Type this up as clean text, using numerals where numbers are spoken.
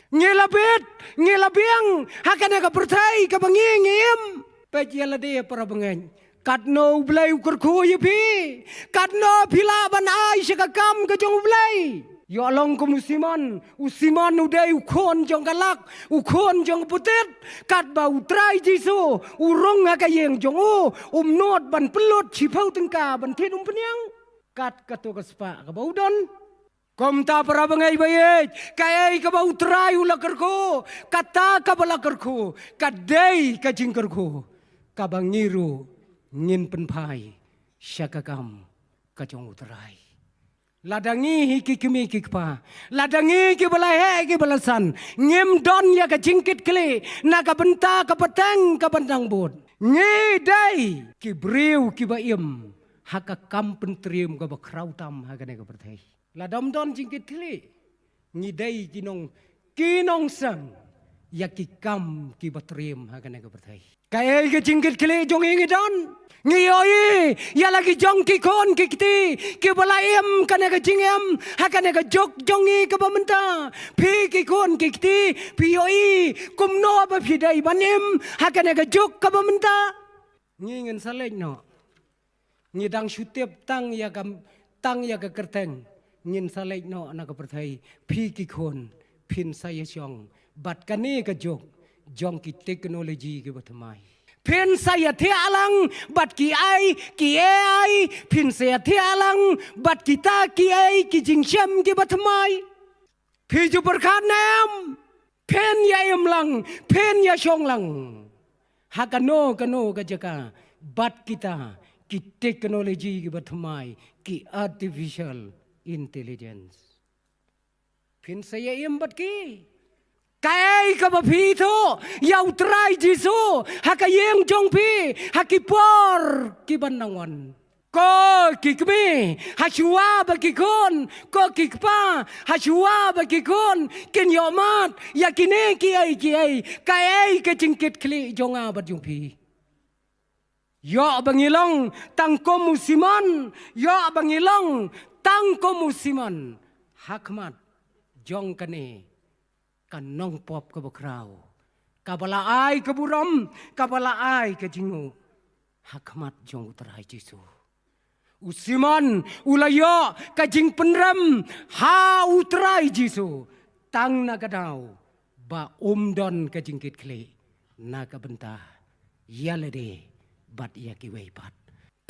Ngelabit, ngelabiang, hakana ka pertai ka bangingim. Pejala dia para bangeng. Katno blay ukurku yepi. Katno pila ban ai syakakam ka jong blay. Yo along ko usiman uday ukon jong galak, ukon jong putit, kat ba utray jisu, urong hakayeng jong umnot ban pelot cipau tengka ban tit penyang, kat kato kaspa kabaudon. Kom ta para bangai bayet, kayai ka ba utray ulakarko, kata ka balakarko, kadai ka jingkarko, kabangiru ngin penpai syakakam ka jong utray. Ladangi hiki kimi kikpa, ladangi ki balahe ki balasan, ngem don ya ka jingkit kli, na ka benta ka petang ka bentang bud. Ngi dai ki briu ki baim, haka kam pentrium ka bakrau tam haka ne ka pertai. Ladam don jingkit kli, ngi dai kinong sang, ya ki kam ki batrium haka ne ka pertai. Kaya ki jingkit kli jong ingi don. Ngiyoi ya lagi jong ki kon ki kiti ki balaim kana ka jingem hakana ka jok jongi ka bamenta pi ki kon ki kiti pi yoi kumno ba pidai banim hakana ka jok ka bamenta ngingen saleng no ngidang syutip tang ya ka kerteng ngin saleng no na ka perthai pi ki kon pin saya jong bat kani ka jok jong ki teknologi ki batamai. Pin saya tialang bat ki ai pin saya tialang bat kita ki ai ki jingsyam ki batmai piju berkanem pen ya imlang pen ya syonglang hakano kano kajaka bat kita ki teknologi ki batmai ki artificial intelligence pin saya im bat ki Kay ka ba pito, yaw try jisu, hakayeng jong pi, hakipor kibanangon. Ko kikmi, hasua ba kikon, ko kikpa, hasua ba kikon, kinyomat, yakine kiay, kay ka jingkit kli jong abat jong pi. Yo bangilong tangko musiman, yo bangilong tangko musiman, hakmat jong kane. Kanong pop ka bakraw, kabalaay ka buram, kabalaay ka jingo, hakmat jong utray jisu. Usiman ulayo ka jing penram, ha utray jisu, tang nagadaw, ba umdon ka jingkit kli, nakabenta, yalade, bat yakiway bat.